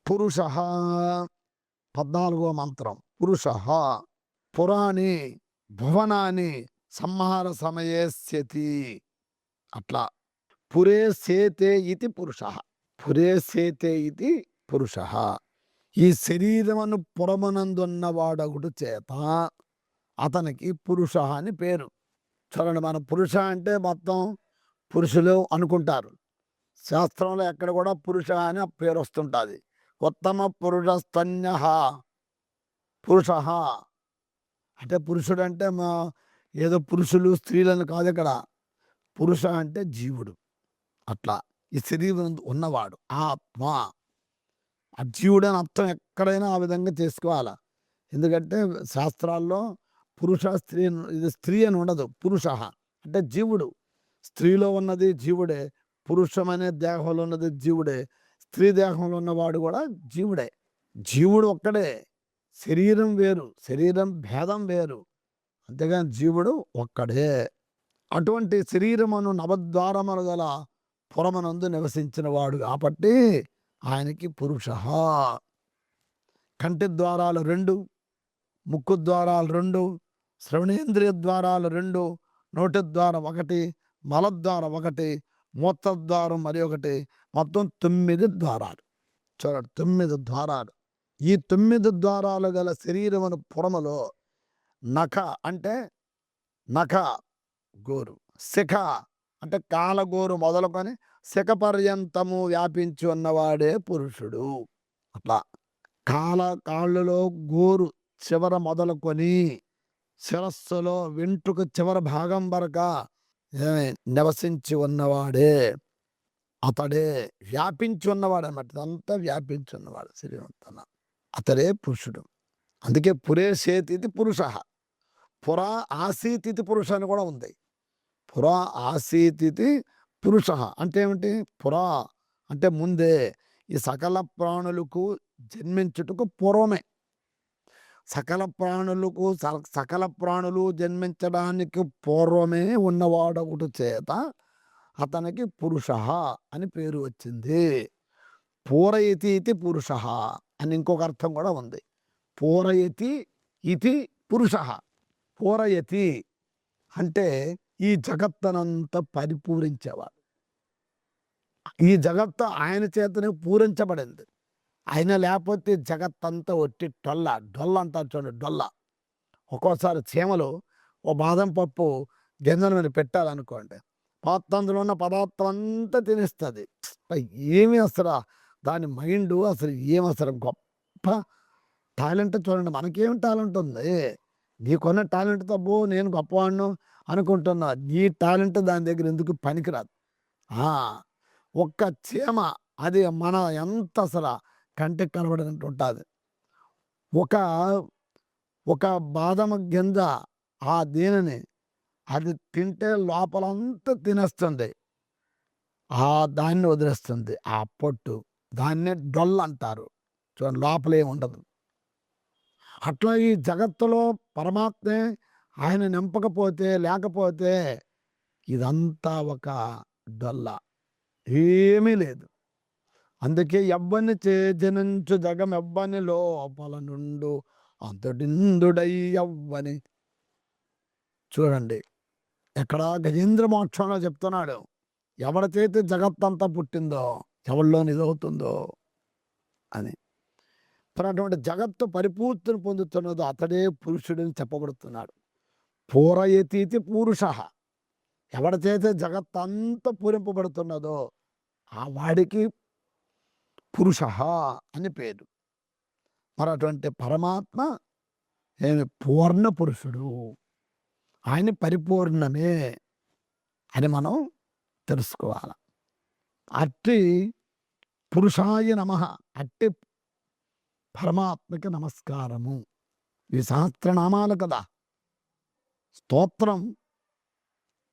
పురుష 14వ మంత్రం. పురుష పురాణి భువనాన్ని సంహార సమయేస్యతి. అట్లా పురే సేతే ఇది పురుష. పురే సేతే ఇది పురుష. ఈ శరీరమును పురమనందున్నవాడగుడు చేత అతనికి పురుష అని పేరు. చూడండి, మన పురుష అంటే మొత్తం పురుషులు అనుకుంటారు. శాస్త్రంలో ఎక్కడ కూడా పురుష అని పేరు వస్తుంటుంది. ఉత్తమ పురుష స్తన్య పురుష అంటే పురుషుడు అంటే ఏదో పురుషులు స్త్రీలను కాదు. ఇక్కడ పురుష అంటే జీవుడు. అట్లా ఈ శరీరం ఉన్నవాడు ఆత్మ. ఆ జీవుడు అని అర్థం ఎక్కడైనా ఆ విధంగా చేసుకోవాలా. ఎందుకంటే శాస్త్రాల్లో పురుష స్త్రీ, ఇది స్త్రీ అని ఉండదు. పురుష అంటే జీవుడు. స్త్రీలో ఉన్నది జీవుడే, పురుషమనే దేహంలో ఉన్నది జీవుడే, స్త్రీ దేహంలో ఉన్నవాడు కూడా జీవుడే. జీవుడు ఒక్కడే, శరీరం వేరు, శరీరం భేదం వేరు, అంతేగాని జీవుడు ఒక్కడే. అటువంటి శరీరమును నవద్వారములు గల పురమనందు నివసించిన వాడు కాబట్టి ఆయనకి పురుష. కంటి ద్వారాలు 2, ముక్కు ద్వారాలు 2, శ్రవణేంద్రియ ద్వారాలు 2, నోటి ద్వారం 1, మలద్వారం 1, మూత్రద్వారం మరి 1, మొత్తం 9 ద్వారాలు. చూడండి, 9 ద్వారాలు. ఈ 9 ద్వారాలు గల శరీరమును పురములో నఖ అంటే నఖ గోరు, శిఖ అంటే కాలగోరు మొదలుకొని శిఖ పర్యంతము వ్యాపించి ఉన్నవాడే పురుషుడు. అట్లా కాళ్ళలో గోరు చివర మొదలుకొని శిరస్సులో వెంట్రుక చివరి భాగం వరకు నివసించి ఉన్నవాడే, అతడే వ్యాపించి ఉన్నవాడు అన్నమాట. ఇదంతా వ్యాపించి ఉన్నవాడు శరీరం అంతా, అతడే పురుషుడు. అందుకే పురే సేతి పురుష. పురా ఆసీతి పురుష అని కూడా ఉంది. పురా ఆసీతి పురుష అంటే ఏమిటి? పురా అంటే ముందే. ఈ సకల ప్రాణులకు జన్మించుటకు పూర్వమే. సకల ప్రాణులు జన్మించడానికి పూర్వమే ఉన్నవాడొకటి చేత అతనికి పురుష అని పేరు వచ్చింది. పూరయతి ఇది పురుష అని ఇంకొక అర్థం కూడా ఉంది. పూరయతి ఇది పురుష. పూరయతి అంటే ఈ జగత్తనంతా పరిపూరించేవాడు. ఈ జగత్తు ఆయన చేతనే పూరించబడింది. ఆయన లేకపోతే జగత్తంతా ఒట్టి డొల్ల అంటారు చూడండి, డొల్ల. ఒక్కోసారి చీమలు ఓ బాదం పప్పు గింజల మీద పెట్టాలనుకోండి, అందులో ఉన్న పదార్థం అంతా తినేస్తుంది. ఏమి అసలు దాని మైండ్ అసలు ఏమి అసలు గొప్ప టాలెంట్. చూడండి, మనకేం టాలెంట్ ఉంది? నీకున్న టాలెంట్తో నేను గొప్పవాడిను అనుకుంటున్నా. నీ టాలెంట్ దాని దగ్గర ఎందుకు పనికిరాదు. ఒక్క చీమ అది మన ఎంత అసలు కంటికి కనబడినట్టు ఉంటుంది. ఒక బాదం గింజ ఆ దీనిని అది తింటే లోపలంతా తినేస్తుంది, దాన్ని వదిలేస్తుంది. ఆ పొట్టు దాన్నే డొల్ల అంటారు. చూడండి, లోపలేం ఉండదు. అట్లా ఈ జగత్తులో పరమాత్మే ఆయన నింపకపోతే లేకపోతే ఇదంతా ఒక డొల్ల, ఏమీ లేదు. అందుకే ఎవ్వని చేజనంచు జగం ఎవ్వని లోపల నుండు అంతటిందుడై ఎవ్వని. చూడండి, ఎక్కడ గజేంద్ర మోక్షంలో చెప్తున్నాడు, ఎవరి చేతి జగత్తంతా పుట్టిందో ఎవరిలో నిజవుతుందో అని. అటువంటి జగత్తు పరిపూర్తిని పొందుతున్నదో అతడే పురుషుడిని చెప్పబడుతున్నాడు. పూరయతీతి పురుష. ఎవరి చేత జగత్తంతా పూరింపబడుతున్నదో ఆ వాడికి పురుష అని పేరు. మరి అటువంటి పరమాత్మ ఏమి పూర్ణ పురుషుడు, ఆయన పరిపూర్ణమే అని మనం తెలుసుకోవాలి. అట్టి పురుషాయ నమః, అట్టి పరమాత్మకి నమస్కారము. ఈ సహస్రనామాలు కదా, స్తోత్రం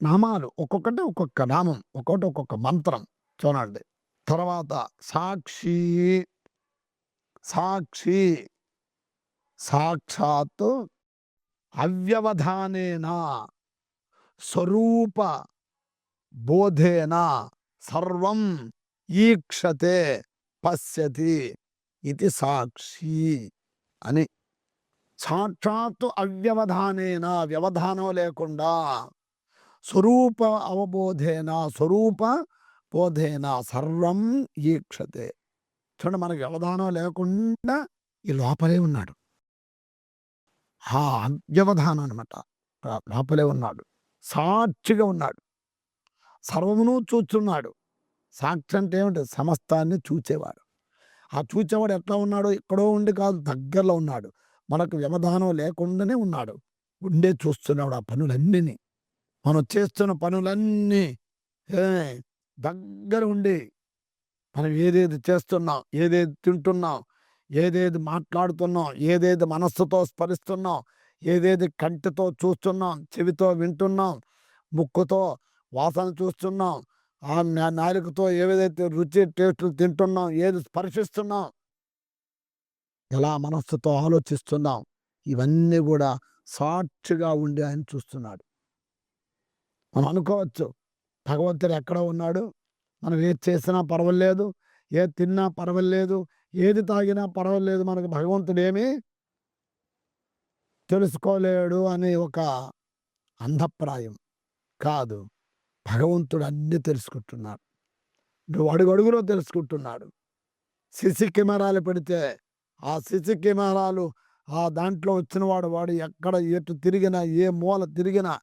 నామాలు, ఒక్కొక్కటి ఒక్కొక్క నామం, ఒక్కొక్కటి ఒక్కొక్క మంత్రం. చూడండి, తర్వాత సాక్షి. సాక్షి సాక్షాత్తు అవ్యవధానేన స్వరూప బోధేన సర్వం ఈక్షతే పశ్యతి ఇది సాక్షి అని. సాక్షాత్తు అవ్యవధానేన, వ్యవధానం లేకుండా, స్వరూప అవబోధేన, స్వరూప బోధేన సర్వం ఈక్షతే. చూడండి, మనకు వ్యవధానం లేకుండా ఈ లోపలే ఉన్నాడు. ఆ అవ్యవధానం అనమాట. లోపలే ఉన్నాడు, సాక్షిగా ఉన్నాడు, సర్వమును చూస్తున్నాడు. సాక్షి అంటే ఏమిటి? సమస్తాన్ని చూచేవాడు. ఆ చూచేవాడు ఎట్లా ఉన్నాడు? ఎక్కడో ఉండి కాదు, దగ్గరలో ఉన్నాడు. మనకు వ్యవధానం లేకుండానే ఉన్నాడు, ఉండే చూస్తున్నాడు ఆ పనులన్నీ. మనం చేస్తున్న పనులన్నీ దగ్గర ఉండి, మనం ఏదేది చేస్తున్నాం, ఏదేది తింటున్నాం, ఏదేది మాట్లాడుతున్నాం, ఏదేది మనస్సుతో స్మరిస్తున్నాం, ఏదేది కంటితో చూస్తున్నాం, చెవితో వింటున్నాం, ముక్కుతో వాసన చూస్తున్నాం, ఆ నాలుకతో ఏదైతే రుచి టేస్టులు తింటున్నాం, ఏది స్పర్శిస్తున్నాం, ఎలా మనస్సుతో ఆలోచిస్తున్నాం, ఇవన్నీ కూడా సాక్షిగా ఉండి ఆయన చూస్తున్నాడు. మనం అనుకోవచ్చు, భగవంతుడు ఎక్కడ ఉన్నాడు, మనం ఏది చేసినా పర్వాలేదు, ఏది తిన్నా పర్వాలేదు, ఏది తాగినా పర్వాలేదు, మనకు భగవంతుడు ఏమీ తెలుసుకోలేడు అనే ఒక అంధప్రాయం. కాదు, భగవంతుడు అన్నీ తెలుసుకుంటున్నాడు. నువ్వు అడుగడుగులో తెలుసుకుంటున్నాడు. సీసీ కెమెరాలు పెడితే ఆ సీసీ కెమెరాలు ఆ దాంట్లో వచ్చిన వాడు ఎక్కడ ఎటు తిరిగినా, ఏ మూల తిరిగినా,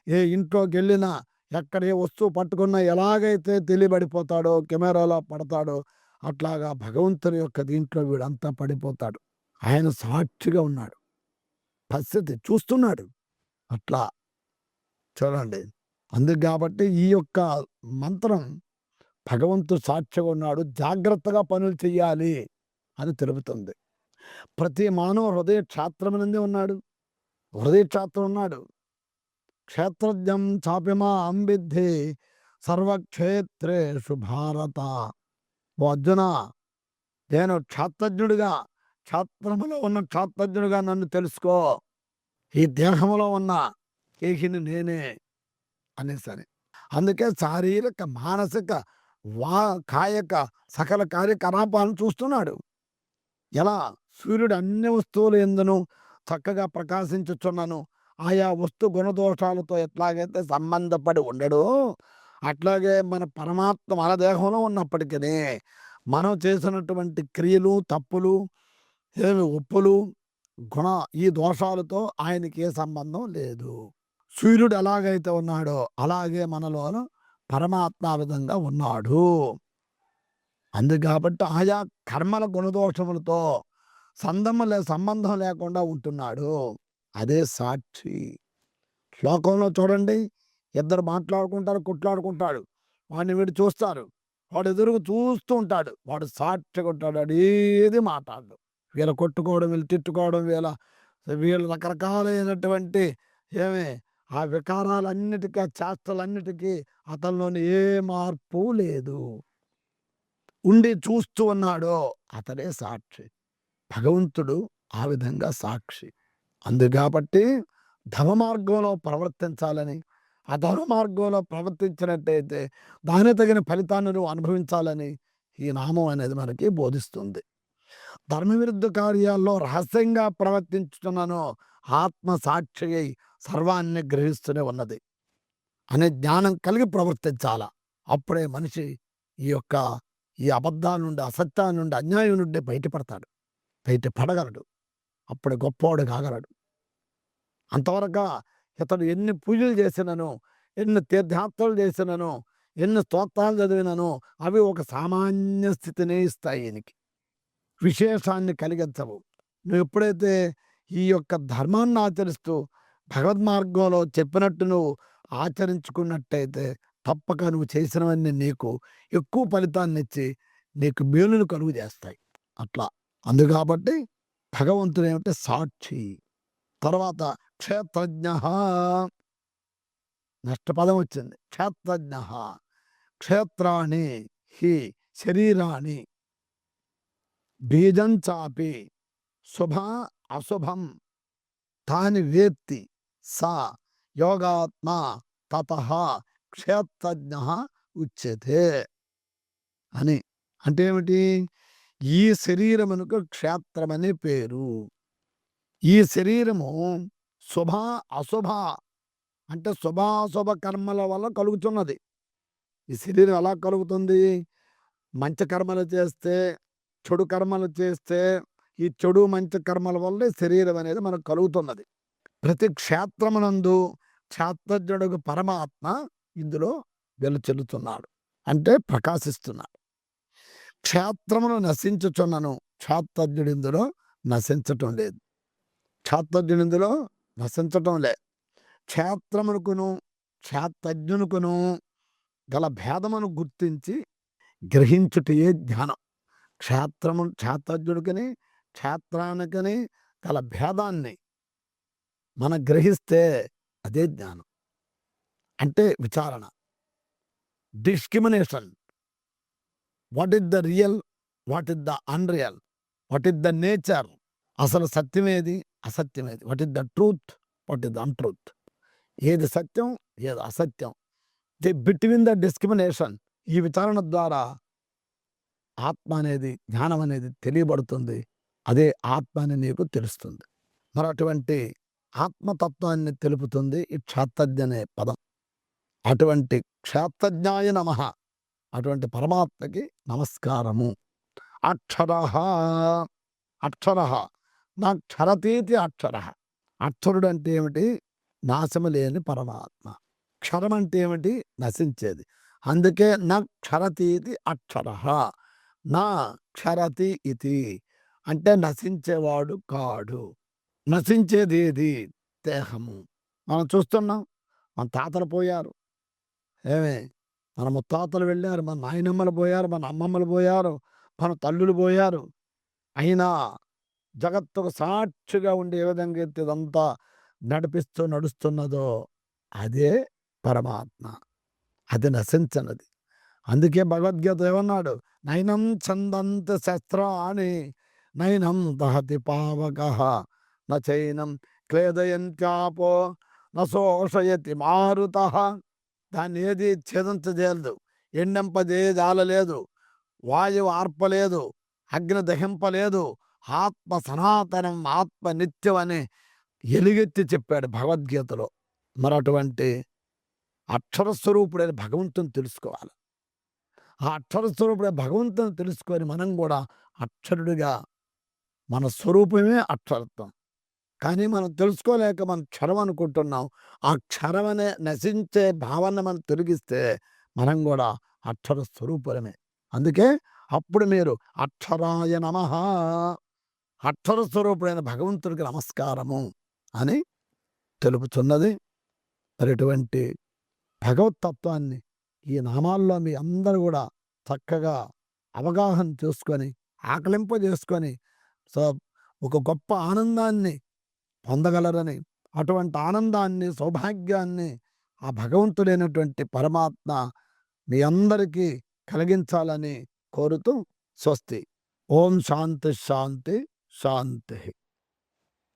ఏ ఇంట్లోకి వెళ్ళినా, ఎక్కడ ఏ వస్తువు పట్టుకున్నా ఎలాగైతే తెలియబడిపోతాడో, కెమెరాలో పడతాడో, అట్లాగా భగవంతుని యొక్క దీంట్లో వీడంతా పడిపోతాడు. ఆయన సాక్షిగా ఉన్నాడు, పరిస్థితి చూస్తున్నాడు. అట్లా చూడండి. అందుకు కాబట్టి ఈ యొక్క మంత్రం భగవంతుడు సాక్షిగా ఉన్నాడు, జాగ్రత్తగా పనులు చెయ్యాలి అని తెలుపుతుంది. ప్రతి మానవ హృదయ క్షేత్రమునందే ఉన్నాడు. హృదయ క్షేత్రం ఉన్నాడు. క్షేత్రజ్ఞం చాపిమా అంబిద్ధి సర్వక్షేత్రేషు భారత. ఓ అర్జున, నేను క్షేత్రజ్ఞుడిగా, క్షేత్రములో ఉన్న క్షేత్రజ్ఞుడిగా నన్ను తెలుసుకో. ఈ దేహంలో ఉన్న ఏహిని నేనే అనేసరి. అందుకే శారీరక, మానసిక, కాయక సకల కార్యకలాపాలను చూస్తున్నాడు. ఎలా? సూర్యుడు అన్ని వస్తువుల యందును చక్కగా ప్రకాశించుచున్నాను. ఆయా వస్తు గుణదోషాలతో ఎట్లాగైతే సంబంధపడి ఉండడో, అట్లాగే మన పరమాత్మ మన దేహంలో ఉన్నప్పటికీ మనం చేసినటువంటి క్రియలు, తప్పులు, ఒప్పులు, ఈ దోషాలతో ఆయనకి ఏ సంబంధం లేదు. సూర్యుడు ఎలాగైతే ఉన్నాడో అలాగే మనలో పరమాత్మ ఆ విధంగా ఉన్నాడు. అందుకు కాబట్టి ఆయా కర్మల గుణదోషములతో సంబంధం లేకుండా ఉంటున్నాడు. అదే సాక్షి. శ్లోకంలో చూడండి, ఇద్దరు మాట్లాడుకుంటారు, కొట్లాడుకుంటాడు, వాడిని వీడు చూస్తారు, వాడు ఎదురుగా చూస్తూ ఉంటాడు, వాడు సాక్షిగా ఉంటాడు, అదేది మాట్లాడు. వీళ్ళ కొట్టుకోవడం, వీళ్ళు తిట్టుకోవడం, వీళ్ళ రకరకాలైనటువంటి ఆ వికారాలన్నిటికీ, ఆ చేష్టలన్నిటికీ అతనిలోని ఏ మార్పు లేదు. ఉండి చూస్తూ ఉన్నాడో అతడే సాక్షి. భగవంతుడు ఆ విధంగా సాక్షి. అందుకాబట్టి ధర్మ మార్గంలో ప్రవర్తించాలని, ఆ ధర్మ మార్గంలో ప్రవర్తించినట్టయితే దాని తగిన ఫలితాన్ని నువ్వు అనుభవించాలని ఈ నామం అనేది మనకి బోధిస్తుంది. ధర్మవిరుద్ధ కార్యాల్లో రహస్యంగా ప్రవర్తించుతున్నాను, ఆత్మ సాక్షి అయి సర్వాన్ని గ్రహిస్తూనే ఉన్నది అనే జ్ఞానం కలిగి ప్రవర్తించాల. అప్పుడే మనిషి ఈ అబద్ధాల నుండి, అసత్యాల నుండి, అన్యాయం నుండి బయటపడగలడు. అప్పుడే గొప్పవాడు కాగలడు. అంతవరకు ఇతడు ఎన్ని పూజలు చేసినను, ఎన్ని తీర్థయాత్రలు చేసినను, ఎన్ని స్తోత్రాలు చదివినను అవి ఒక సామాన్య స్థితిని ఇస్తాయి. ఈయనకి విశేషాన్ని కలిగించవు. నువ్వు ఎప్పుడైతే ఈ యొక్క ధర్మాన్ని ఆచరిస్తూ భగవద్ మార్గంలో చెప్పినట్టు నువ్వు ఆచరించుకున్నట్టయితే తప్పక నువ్వు చేసినవన్నీ నీకు ఎక్కువ ఫలితాన్ని ఇచ్చి నీకు మేలును కలుగు చేస్తాయి. అట్లా అందుకాబట్టి భగవంతుడు ఏమిటంటే సాక్షి. తర్వాత క్షేత్రజ్ఞ, నెక్స్ట్ పదం వచ్చింది క్షేత్రజ్ఞ. క్షేత్రాన్ని హి శరీరాణి బీజం చాపి శుభ అశుభం తాని వేత్తి సా యోగాత్మ తతః క్షేత్రజ్ఞ ఉచ్యతే అని. అంటే ఏమిటి? ఈ శరీరమునకు క్షేత్రమని పేరు. ఈ శరీరము శుభ అశుభ అంటే శుభాశుభ కర్మల వల్ల కలుగుతున్నది. ఈ శరీరం ఎలా కలుగుతుంది? మంచి కర్మలు చేస్తే, చెడు కర్మలు చేస్తే, ఈ చెడు మంచి కర్మల వల్ల శరీరం అనేది మనకు కలుగుతున్నది. ప్రతి క్షేత్రమునందు క్షేత్రజ్ఞుడు పరమాత్మ ఇందులో వెలుచెల్లుతున్నాడు, అంటే ప్రకాశిస్తున్నాడు. క్షేత్రమును నశించుచున్నను, క్షేత్రజ్ఞుడు ఇందులో నశించటం లేదు. క్షేత్రజ్ఞుడు ఇందులో నశించటం లేదు. క్షేత్రమునకును క్షేత్రజ్ఞునికును గల భేదమును గుర్తించి గ్రహించుటయే జ్ఞానం. క్షేత్రజ్ఞుడికని క్షేత్రానికని గల భేదాన్ని మనం గ్రహిస్తే అదే జ్ఞానం. అంటే విచారణ, discrimination. What is the real, what is the unreal, what is the nature, అసలు సత్యమేది అసత్యమేది, what is the truth, what is the untruth, ఏది సత్యం ఏది అసత్యం. బిట్వీన్ ద డిస్క్రిమినేషన్, ఈ విచారణ ద్వారా ఆత్మ అనేది జ్ఞానం అనేది తెలియబడుతుంది. అదే ఆత్మ అని నీకు తెలుస్తుంది. మరి అటువంటి ఆత్మతత్వాన్ని తెలుపుతుంది ఈ క్షేత్రజ్ఞ అనే పదం. అటువంటి క్షేత్రజ్ఞాయ నమః, అటువంటి పరమాత్మకి నమస్కారము. అక్షరః, అక్షరః నా క్షరతీతి అక్షరః. అక్షరుడు అంటే ఏమిటి? నాశము లేని పరమాత్మ. క్షరం అంటే ఏమిటి? నశించేది. అందుకే నా క్షరతీతి అక్షరః. నా క్షరతి ఇతి అంటే నశించేవాడు కాడు. నశించేది ఏది? దేహము. మనం చూస్తున్నాం, మన తాతలు పోయారు, ఏమే మన ముత్తాతలు వెళ్ళారు, మన నాయనమ్మలు పోయారు, మన అమ్మమ్మలు పోయారు, మన తల్లులు పోయారు. అయినా జగత్తుకు సాక్షిగా ఉండి ఏ విధంగా అయితే ఇదంతా నడిపిస్తూ నడుస్తున్నదో అదే పరమాత్మ. అది నశించనది. అందుకే భగవద్గీత ఏమన్నాడు? నైనం ఛందంతి శస్త్రాణి నైనం దహతి పావకః నైనం క్లేదయంత్యాపో నశోషయతి మారుతః. దాన్ని ఏది ఛేదించజేయలేదు, ఎండింపజేయజాలలేదు, వాయువు ఆర్పలేదు, అగ్ని దహింపలేదు. ఆత్మ సనాతనం, ఆత్మ నిత్యం అని ఎలుగెత్తి చెప్పాడు భగవద్గీతలో. మరి అటువంటి అక్షరస్వరూపుడైన భగవంతుని తెలుసుకోవాలి. ఆ అక్షరస్వరూపుడైన భగవంతుని తెలుసుకొని మనం కూడా అక్షరుడిగా, మన స్వరూపమే అక్షరత్వం. కానీ మనం తెలుసుకోలేక మనం క్షరం అనుకుంటున్నాం. ఆ క్షరమనే నశించే భావన మనం తొలగిస్తే మనం కూడా అక్షర స్వరూపులమే. అందుకే అప్పుడు మీరు అక్షరాయ నమః, అక్షర స్వరూపుడైన భగవంతుడికి నమస్కారము అని తెలుపుతున్నది. మరి ఇటువంటి భగవతత్వాన్ని ఈ నామాల్లో మీ అందరూ కూడా చక్కగా అవగాహన చేసుకొని ఆకలింపజేసుకొని ఒక గొప్ప ఆనందాన్ని పొందగలరని, అటువంటి ఆనందాన్ని సౌభాగ్యాన్ని ఆ భగవంతుడైనటువంటి పరమాత్మ మీ అందరికీ కలిగించాలని కోరుతూ స్వస్తి. ఓం శాంతి శాంతి శాంతి.